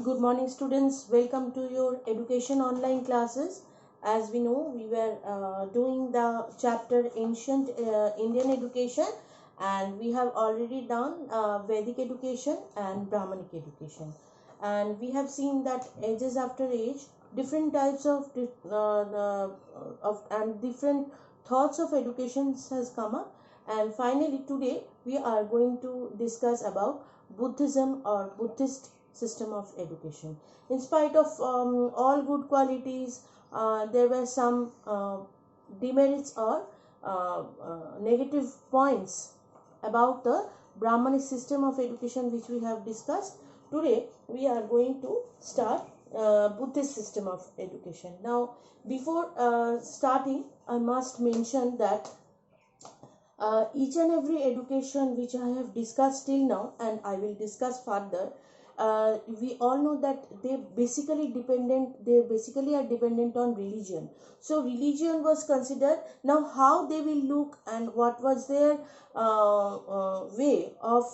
Good morning, students. Welcome to your education online classes. As we know, we were doing the chapter Ancient Indian Education, and we have already done Vedic education and Brahmanic education. And we have seen that ages after age, different types of different thoughts of education has come up. And finally, today we are going to discuss about Buddhism or Buddhist system of education. In spite of all good qualities, there were some demerits or negative points about the Brahmanic system of education which we have discussed. Today we are going to start Buddhist system of education. Now, before starting, I must mention that each and every education which I have discussed till now, and I will discuss further, we all know that they basically are dependent on religion. So religion was considered. Now how they will look and what was their way of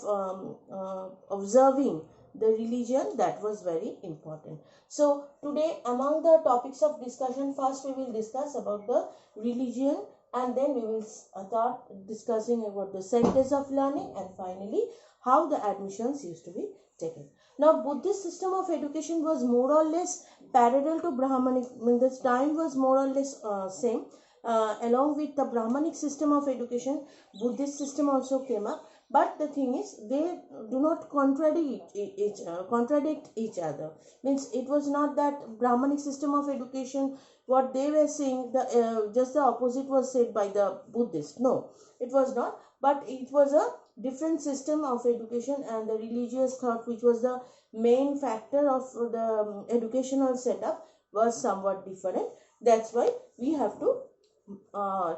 observing the religion, that was very important. So today, among the topics of discussion, first we will discuss about the religion, and then we will start discussing about the centers of learning, and finally how the admissions used to be taken. Now, Buddhist system of education was more or less parallel to Brahmanic. I mean, the time was more or less same. Along with the Brahmanic system of education, Buddhist system also came up. But the thing is, they do not contradict each other. Means it was not that Brahmanic system of education, what they were saying, the just the opposite was said by the Buddhist. No, it was not. But it was a different system of education, and the religious thought, which was the main factor of the educational setup, was somewhat different. That's why we have to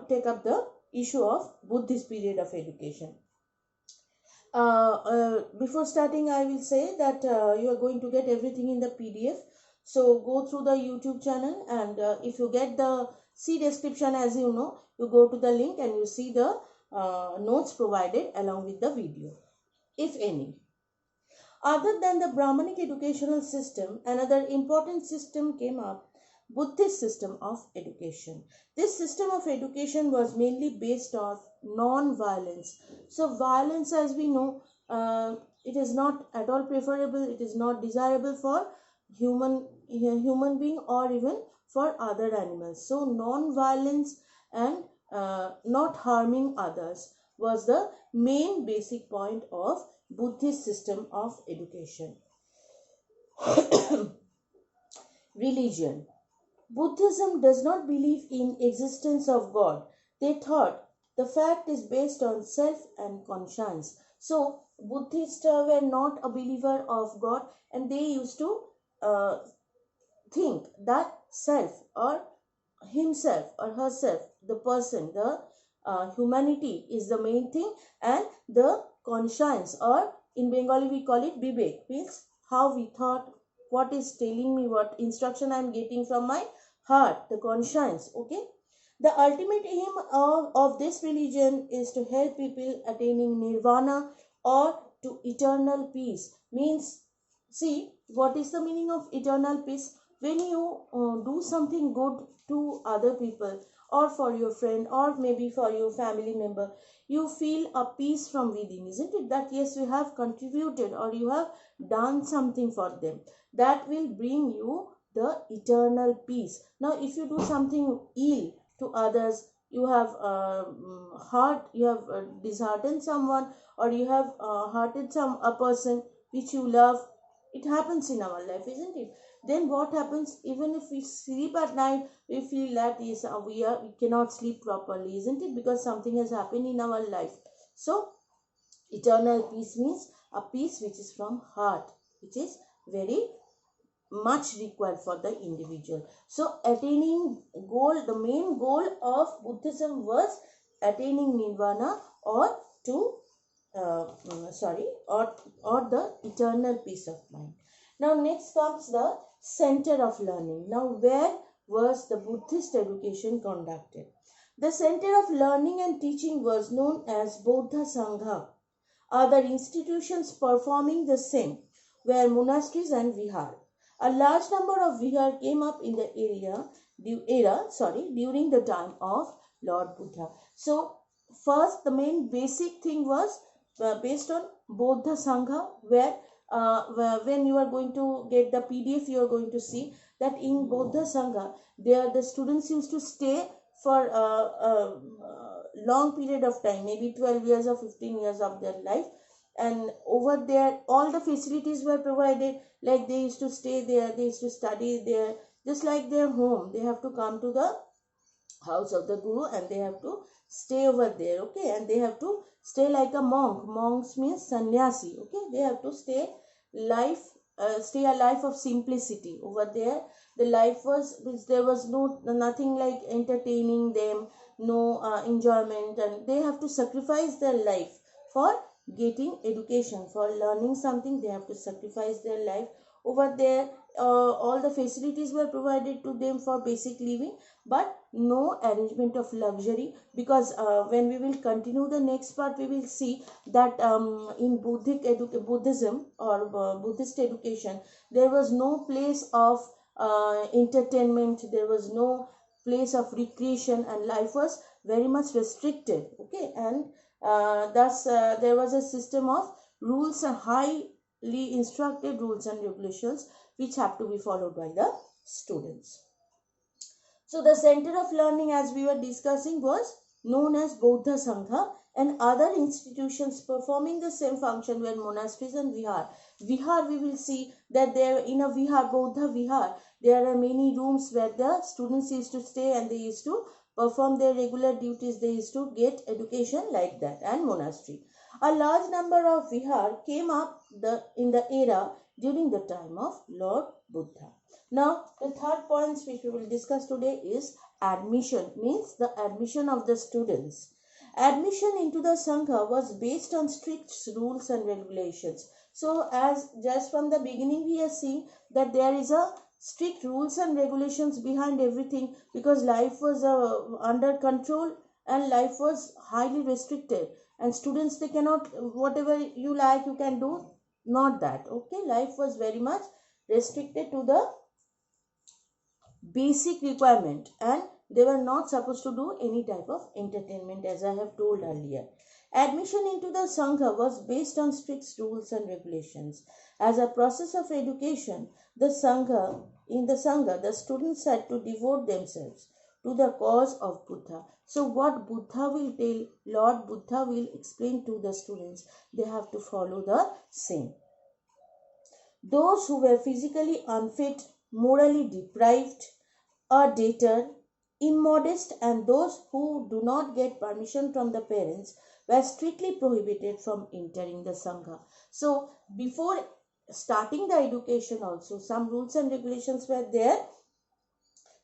take up the issue of Buddhist period of education. Before starting, I will say that you are going to get everything in the PDF. So go through the YouTube channel, and if you get the see description, as you know, you go to the link and you see the notes provided along with the video, if any. Other than the Brahmanic educational system, another important system came up, Buddhist system of education. This system of education was mainly based on non-violence. So violence, as we know, it is not at all preferable, it is not desirable for human being or even for other animals. So non-violence and not harming others was the main basic point of Buddhist system of education. Religion. Buddhism does not believe in existence of God. They thought the fact is based on self and conscience. So Buddhists were not a believer of God, and they used to uh, think that self or himself or herself, the person, the humanity is the main thing, and the conscience, or in Bengali we call it Vivek, means how we thought, what is telling me, what instruction I am getting from my heart, the conscience. Okay, the ultimate aim of this religion is to help people attaining nirvana or to eternal peace. Means, see, what is the meaning of eternal peace? When you do something good to other people, or for your friend, or maybe for your family member, you feel a peace from within, isn't it? That yes, you have contributed or you have done something for them. That will bring you the eternal peace. Now, if you do something ill to others, you have you have disheartened someone, or you have hurted a person which you love. It happens in our life, isn't it? Then what happens, even if we sleep at night, we feel that yes, we cannot sleep properly, isn't it? Because something has happened in our life. So eternal peace means a peace which is from heart, which is very much required for the individual. So attaining goal, the main goal of Buddhism was attaining nirvana, or to or the eternal peace of mind. Now next comes the center of learning. Now, where was the Buddhist education conducted? The center of learning and teaching was known as Bodha Sangha. Other institutions performing the same were monasteries and vihar. A large number of vihar came up in the during the time of Lord Buddha. So first, the main basic thing was based on Bodha Sangha, where when you are going to get the PDF, you are going to see that in Bodha Sangha, there the students used to stay for a long period of time, maybe 12 years or 15 years of their life. And over there, all the facilities were provided, like they used to stay there, they used to study there, just like their home. They have to come to the house of the guru and they have to stay over there, okay, and they have to stay like a monk. Monks means sannyasi, okay. They have to stay a life of simplicity over there. The life was, there was nothing like entertaining them, no enjoyment, and they have to sacrifice their life for getting education, for learning something. They have to sacrifice their life over there. All the facilities were provided to them for basic living, but no arrangement of luxury, because when we will continue the next part, we will see that in Buddhism or Buddhist education, there was no place of entertainment, there was no place of recreation, and life was very much restricted, okay. And thus there was a system of rules and highly instructed rules and regulations which have to be followed by the students. So the center of learning, as we were discussing, was known as Bodha Sangha, and other institutions performing the same function were monasteries and vihar. Vihar, we will see that there in a vihar, Bodha Vihar, there are many rooms where the students used to stay and they used to perform their regular duties, they used to get education like that, and monastery. A large number of vihar came up in the era during the time of Lord Buddha. Now, the third point which we will discuss today is admission, means the admission of the students. Admission into the Sangha was based on strict rules and regulations. So, as just from the beginning we are seeing that there is a strict rules and regulations behind everything, because life was under control and life was highly restricted, and students, they cannot, whatever you like you can do, not that, okay. Life was very much restricted to the basic requirement, and they were not supposed to do any type of entertainment, as I have told earlier. Admission into the Sangha was based on strict rules and regulations. As a process of education, in the Sangha, the students had to devote themselves to the cause of Buddha. So what Buddha will tell, Lord Buddha will explain to the students, they have to follow the same. Those who were physically unfit, morally deprived, a debtor, immodest, and those who do not get permission from the parents were strictly prohibited from entering the Sangha. So, before starting the education also, some rules and regulations were there.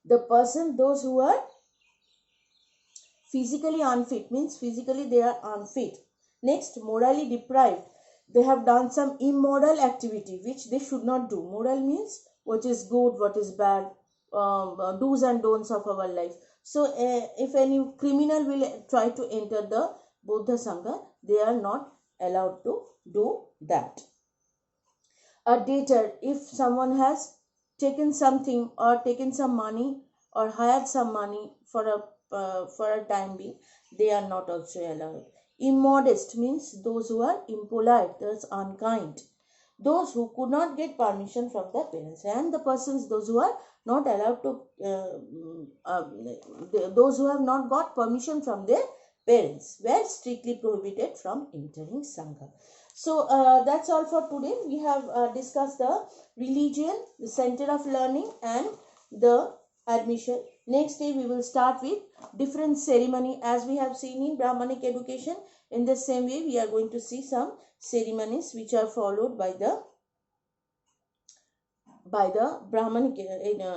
Those who are physically unfit, means physically they are unfit. Next, morally deprived. They have done some immoral activity which they should not do. Moral means what is good, what is bad, do's and don'ts of our life. So if any criminal will try to enter the Buddha Sangha, they are not allowed to do that. A debtor, if someone has taken something or taken some money or hired some money for a time being, they are not also allowed. Immodest means those who are impolite, those unkind, those who could not get permission from their parents, and the persons, those who are not allowed to those who have not got permission from their parents were strictly prohibited from entering Sangha. So that's all for today. We have discussed the religion, the center of learning, and the admission. Next day we will start with different ceremony, as we have seen in Brahmanic education. In the same way, we are going to see some ceremonies which are followed by the Brahmanic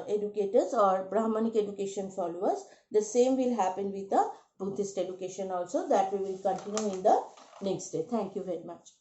educators or Brahmanic education followers. The same will happen with the Buddhist education also, that we will continue in the next day. Thank you very much.